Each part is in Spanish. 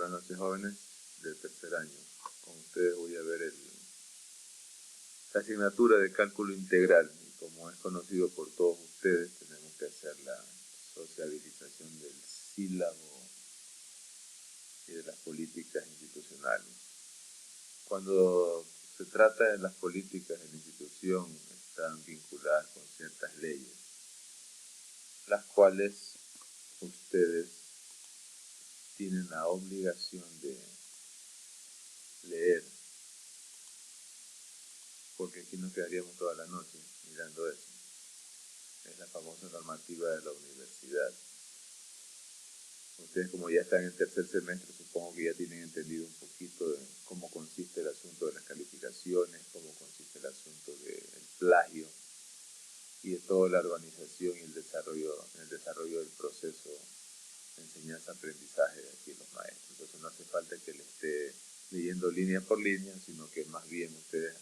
Buenas noches, jóvenes del tercer año. Con ustedes voy a ver la asignatura de cálculo integral. Y como es conocido por todos ustedes, tenemos que hacer la sociabilización del sílabo y de las políticas institucionales. Cuando se trata de las políticas de la institución, están vinculadas con ciertas leyes, las cuales ustedes tienen la obligación de leer, porque aquí nos quedaríamos toda la noche mirando eso. Es la famosa normativa de la universidad. Ustedes, como ya están en tercer semestre, supongo que ya tienen entendido un poquito de cómo consiste el asunto de las calificaciones, cómo consiste el asunto del plagio y de toda la organización y el desarrollo del proceso de enseñanza-aprendizaje de aquí los maestros. Entonces no hace falta que le esté leyendo línea por línea, sino que más bien ustedes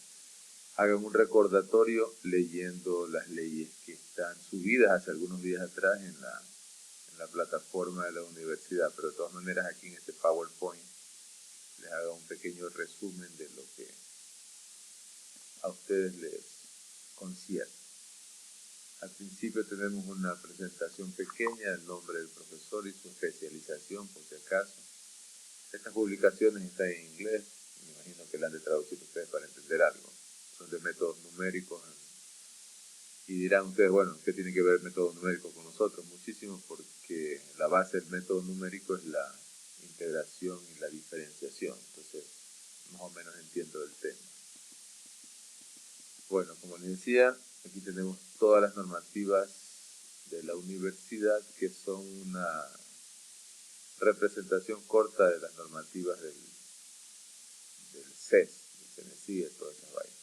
hagan un recordatorio leyendo las leyes que están subidas hace algunos días atrás en la plataforma de la universidad, pero de todas maneras aquí en este PowerPoint les haga un pequeño resumen de lo que a ustedes les concierne. Al principio tenemos una presentación pequeña, el nombre del profesor y su especialización, por si acaso. Estas publicaciones están en inglés, me imagino que las han de traducir ustedes para entender algo. Son de métodos numéricos, y dirán ustedes, bueno, ¿qué tiene que ver el método numérico con nosotros? Muchísimo, porque la base del método numérico es la integración y la diferenciación. Entonces, más o menos entiendo el tema. Bueno, como les decía, aquí tenemos todas las normativas de la universidad, que son una representación corta de las normativas del CES, del CNESIE, todas esas vainas.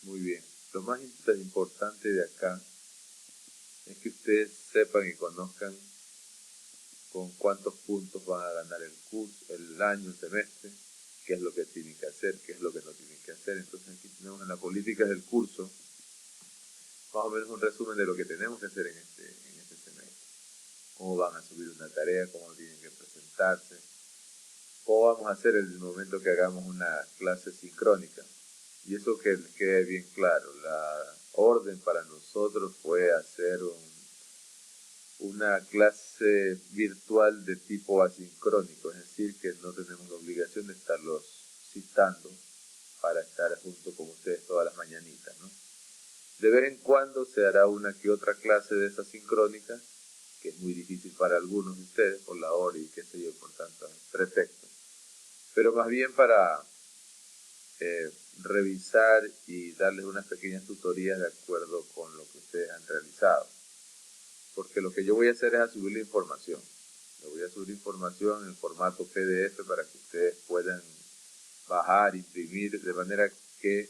Muy bien. Lo más importante de acá es que ustedes sepan y conozcan con cuántos puntos van a ganar el curso, el año, el semestre, qué es lo que tienen que hacer, qué es lo que no tienen que hacer. Entonces aquí tenemos en la política del curso más o menos un resumen de lo que tenemos que hacer en este semestre. Cómo van a subir una tarea, cómo tienen que presentarse, cómo vamos a hacer en el momento que hagamos una clase sincrónica. Y eso que les quede bien claro, la orden para nosotros fue hacer una clase virtual de tipo asincrónico, es decir, que no tenemos la obligación de estarlos citando para estar junto con ustedes todas las mañanitas, ¿no? De vez en cuando se hará una que otra clase de esa sincrónica, que es muy difícil para algunos de ustedes por la hora y qué sé yo, por tantos pretextos, pero más bien para revisar y darles unas pequeñas tutorías de acuerdo con lo que ustedes han realizado. Porque lo que yo voy a hacer es subir la información. Le voy a subir información en formato PDF para que ustedes puedan bajar, imprimir, de manera que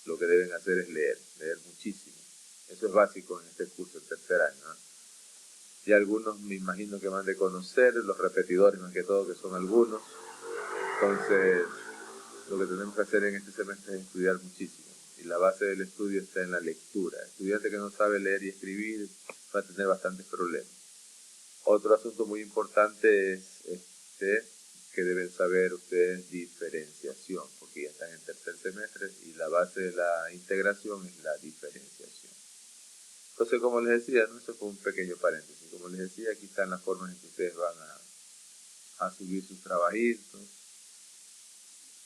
lo que deben hacer es leer muchísimo. Eso es básico en este curso, el tercer año, ¿no? Y algunos me imagino que van de conocer, los repetidores más que todo, que son algunos. Entonces, lo que tenemos que hacer en este semestre es estudiar muchísimo. Y la base del estudio está en la lectura. El estudiante que no sabe leer y escribir va a tener bastantes problemas. Otro asunto muy importante es que deben saber ustedes diferenciación, porque ya están en tercer semestre y la base de la integración es la diferenciación. Entonces, como les decía, ¿no? Eso fue un pequeño paréntesis. Como les decía, aquí están las formas en que ustedes van a subir sus trabajitos.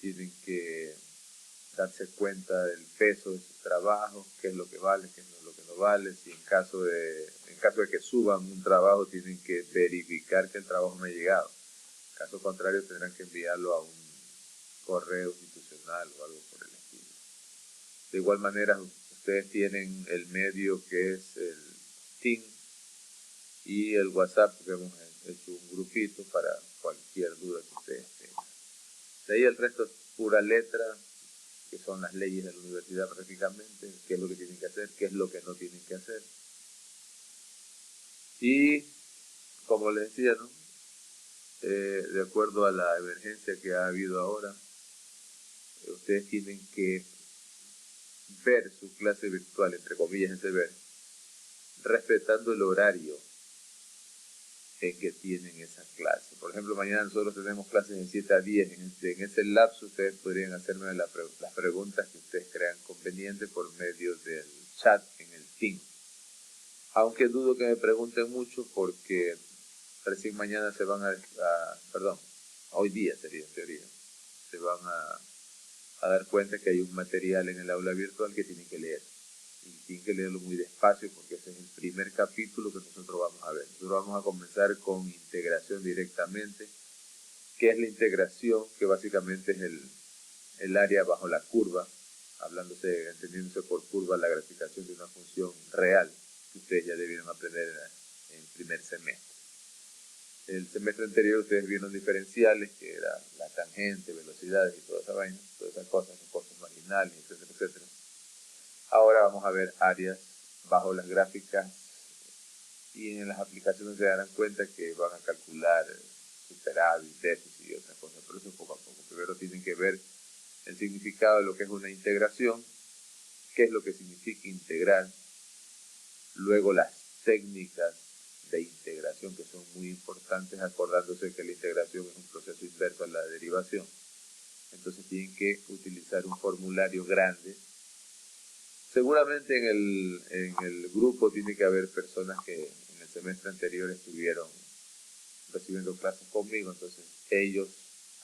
Tienen que darse cuenta del peso de sus trabajos, qué es lo que vale, qué es lo que no vale. Si en caso de que suban un trabajo, tienen que verificar que el trabajo me ha llegado. En caso contrario, tendrán que enviarlo a un correo institucional o algo por el estilo. De igual manera, ustedes tienen el medio que es el Team y el WhatsApp, que hemos hecho un grupito para cualquier duda que ustedes tengan. De ahí el resto es pura letra, que son las leyes de la universidad prácticamente, qué es lo que tienen que hacer, qué es lo que no tienen que hacer. Y, como les decía, ¿no? De acuerdo a la emergencia que ha habido ahora, ustedes tienen que ver su clase virtual, entre comillas ese ver, respetando el horario en que tienen esa clase. por ejemplo, mañana nosotros tenemos clases de 7 a 10. En ese lapso ustedes podrían hacerme las preguntas que ustedes crean conveniente por medio del chat en el Team. Aunque dudo que me pregunten mucho porque recién mañana se van perdón, hoy día sería en teoría, se van a dar cuenta que hay un material en el aula virtual que tienen que leer. Y tienen que leerlo muy despacio porque ese es el primer capítulo que nosotros vamos a ver. Nosotros vamos a comenzar con integración directamente. ¿Qué es la integración? Que básicamente es el área bajo la curva, entendiéndose por curva la graficación de una función real que ustedes ya debieron aprender en primer semestre. El semestre anterior ustedes vieron diferenciales, que era la tangente, velocidades y toda esa vaina, todas esas cosas, los costos marginales, etcétera, etcétera. Ahora vamos a ver áreas bajo las gráficas y en las aplicaciones se darán cuenta que van a calcular superávit, déficit y otras cosas, pero eso poco a poco. Primero tienen que ver el significado de lo que es una integración, qué es lo que significa integrar, luego las técnicas de integración que son muy importantes, acordándose que la integración es un proceso inverso a la derivación. Entonces tienen que utilizar un formulario grande. Seguramente en el grupo tiene que haber personas que en el semestre anterior estuvieron recibiendo clases conmigo, entonces ellos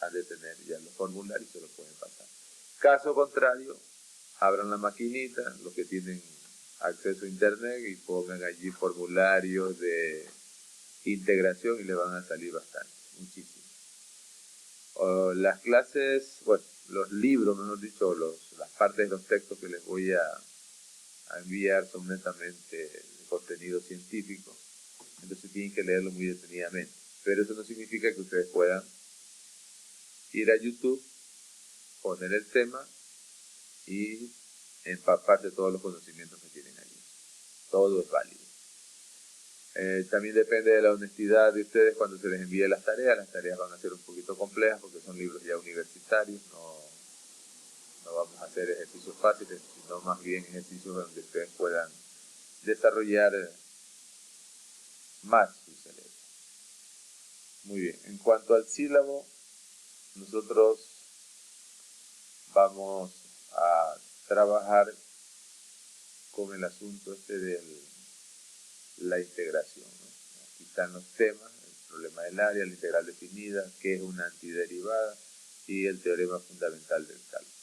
han de tener ya los formularios y se los pueden pasar. Caso contrario, abran la maquinita, los que tienen acceso a internet, y pongan allí formularios de integración y le van a salir bastante, muchísimo. Las clases, bueno, los libros, mejor dicho, las partes de los textos que les voy a enviar son netamente de contenido científico, entonces tienen que leerlo muy detenidamente. Pero eso no significa que ustedes puedan ir a YouTube, poner el tema y empaparse todos los conocimientos que tienen allí. Todo es válido. También depende de la honestidad de ustedes cuando se les envíe las tareas. Las tareas van a ser un poquito complejas porque son libros ya universitarios, no vamos a hacer ejercicios fáciles, sino más bien ejercicios donde ustedes puedan desarrollar más su cerebro. Muy bien, en cuanto al sílabo, nosotros vamos a trabajar con el asunto de la integración, ¿no? Aquí están los temas, el problema del área, la integral definida, qué es una antiderivada y el teorema fundamental del cálculo.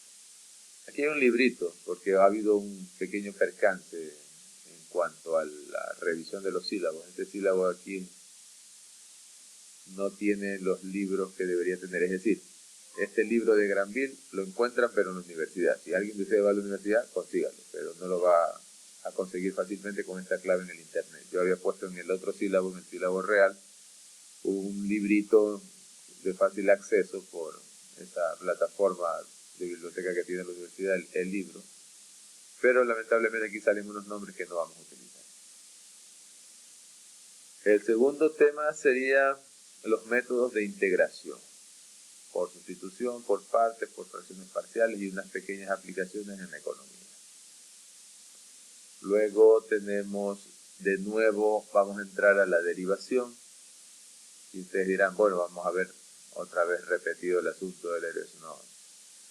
Aquí hay un librito, porque ha habido un pequeño percance en cuanto a la revisión de los sílabos. Este sílabo aquí no tiene los libros que debería tener, es decir, este libro de Granville lo encuentran pero en la universidad. Si alguien de ustedes va a la universidad, consígalo, pero no lo va a conseguir fácilmente con esta clave en el internet. Yo había puesto en el otro sílabo, en el sílabo real, un librito de fácil acceso por esa plataforma de biblioteca que tiene la universidad, el libro, pero lamentablemente aquí salen unos nombres que no vamos a utilizar. El segundo tema sería los métodos de integración, por sustitución, por partes, por fracciones parciales y unas pequeñas aplicaciones en economía. Luego tenemos, de nuevo, vamos a entrar a la derivación. Y ustedes dirán, bueno, vamos a ver otra vez repetido el asunto de la derivación. No.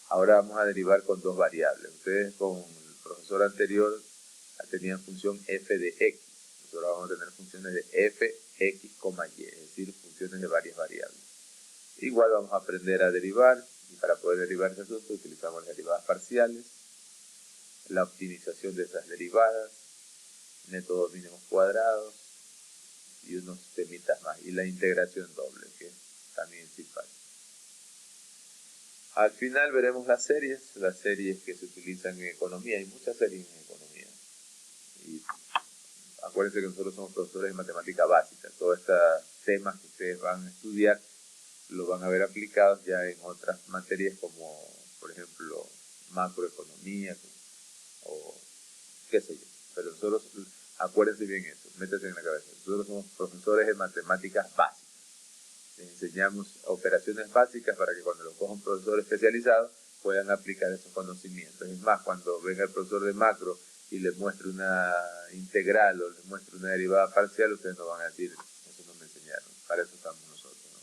Ahora vamos a derivar con dos variables. Ustedes con el profesor anterior tenían función f de x. Nosotros vamos a tener funciones de f, x, y, es decir, funciones de varias variables. Igual vamos a aprender a derivar, y para poder derivar ese asunto utilizamos las derivadas parciales, la optimización de esas derivadas, métodos mínimos cuadrados y unos temitas más, y la integración doble, que es también simpático. Al final veremos las series que se utilizan en economía. Hay muchas series en economía. Y acuérdense que nosotros somos profesores de matemática básica. Todos estos temas que ustedes van a estudiar los van a ver aplicados ya en otras materias como, por ejemplo, macroeconomía o qué sé yo. Pero nosotros, acuérdense bien eso, métanse en la cabeza. Nosotros somos profesores de matemáticas básicas. Les enseñamos operaciones básicas para que cuando lo coja un profesor especializado puedan aplicar esos conocimientos. Es más, cuando venga el profesor de macro y les muestre una integral o les muestre una derivada parcial, ustedes no van a decir, eso no me enseñaron, para eso estamos nosotros, ¿no?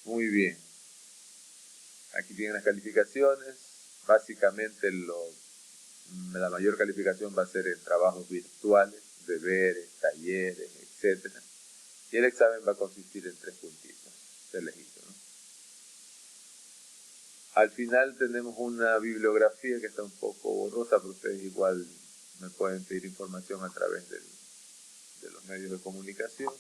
Muy bien. Aquí tienen las calificaciones. Básicamente la mayor calificación va a ser en trabajos virtuales, deberes, talleres, etc. Y el examen va a consistir en 3 puntitos. Elegido, ¿no? Al final tenemos una bibliografía que está un poco borrosa, pero ustedes igual me pueden pedir información a través de los medios de comunicación.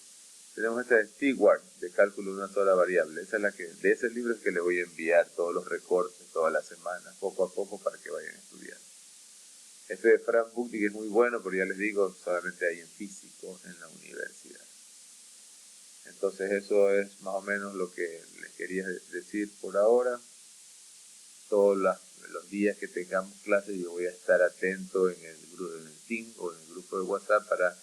Tenemos esta de Stewart, de cálculo de una sola variable. Esa es la que, de ese libro es que le voy a enviar todos los recortes todas las semanas, poco a poco, para que vayan estudiando. Este de Frank Buchtig es muy bueno, pero ya les digo, solamente hay en físico en la universidad. Entonces eso es más o menos lo que les quería decir por ahora. Todos los días que tengamos clases yo voy a estar atento en el Team o en el grupo de WhatsApp para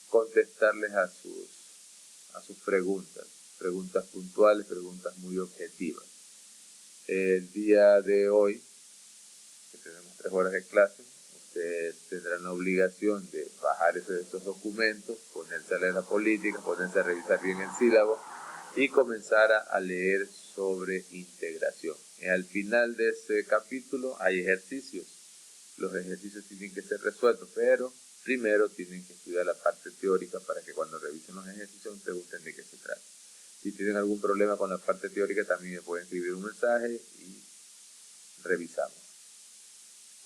contestarles a sus preguntas puntuales, preguntas muy objetivas. El día de hoy, que tenemos 3 horas de clase, ustedes tendrán la obligación de bajar esos documentos, ponerse a leer la política, ponerse a revisar bien el sílabo y comenzar a leer sobre integración. Al final de ese capítulo hay ejercicios. Los ejercicios tienen que ser resueltos, pero primero tienen que estudiar la parte teórica para que cuando revisen los ejercicios pregunten de qué se trata. Si tienen algún problema con la parte teórica, también me pueden escribir un mensaje y revisamos.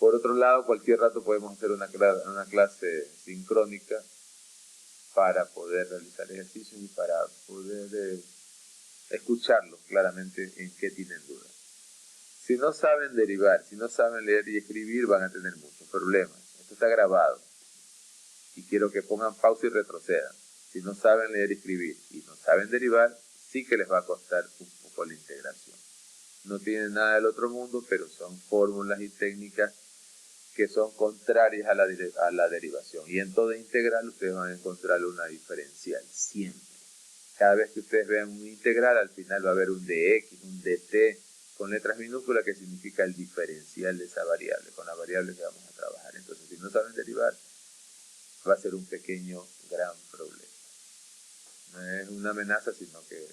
Por otro lado, cualquier rato podemos hacer una clase sincrónica para poder realizar ejercicios y para poder escucharlos claramente en qué tienen dudas. Si no saben derivar, si no saben leer y escribir, van a tener muchos problemas. Esto está grabado y quiero que pongan pausa y retrocedan. Si no saben leer y escribir y no saben derivar, sí que les va a costar un poco la integración. No tienen nada del otro mundo, pero son fórmulas y técnicas que son contrarias a la derivación. Y en toda integral ustedes van a encontrar una diferencial, siempre. Cada vez que ustedes vean un integral, al final va a haber un dx, un dt, con letras minúsculas, que significa el diferencial de esa variable, con la variable que vamos a trabajar. Entonces, si no saben derivar, va a ser un pequeño, gran problema. No es una amenaza, sino que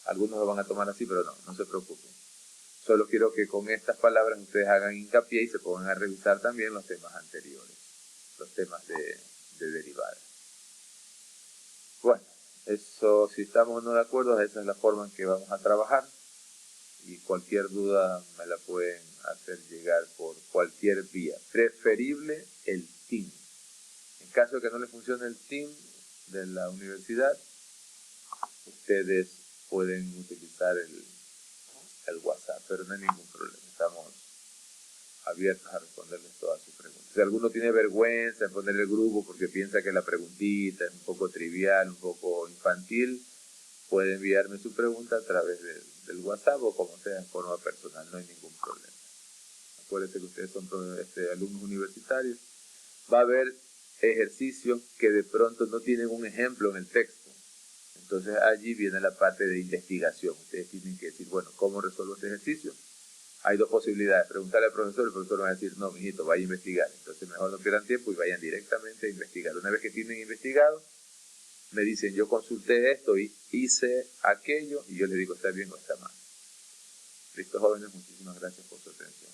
algunos lo van a tomar así, pero no se preocupen. Solo quiero que con estas palabras ustedes hagan hincapié y se pongan a revisar también los temas anteriores, los temas de derivadas. Bueno, eso, si estamos o no de acuerdo, esa es la forma en que vamos a trabajar. Y cualquier duda me la pueden hacer llegar por cualquier vía. Preferible el Team. En caso de que no les funcione el Team de la universidad, ustedes pueden utilizar el WhatsApp, pero no hay ningún problema. Estamos abiertos a responderles todas sus preguntas. Si alguno tiene vergüenza en poner el grupo porque piensa que la preguntita es un poco trivial, un poco infantil, puede enviarme su pregunta a través del WhatsApp o como sea en forma personal, no hay ningún problema. Acuérdense que ustedes son alumnos universitarios. Va a haber ejercicios que de pronto no tienen un ejemplo en el texto. Entonces allí viene la parte de investigación. Ustedes tienen que decir, bueno, ¿cómo resuelvo este ejercicio? Hay 2 posibilidades. Preguntarle al profesor, el profesor va a decir, no, mijito, vaya a investigar. Entonces mejor no pierdan tiempo y vayan directamente a investigar. Una vez que tienen investigado, me dicen, yo consulté esto y hice aquello, y yo les digo, está bien o está mal. Listo, jóvenes, muchísimas gracias por su atención.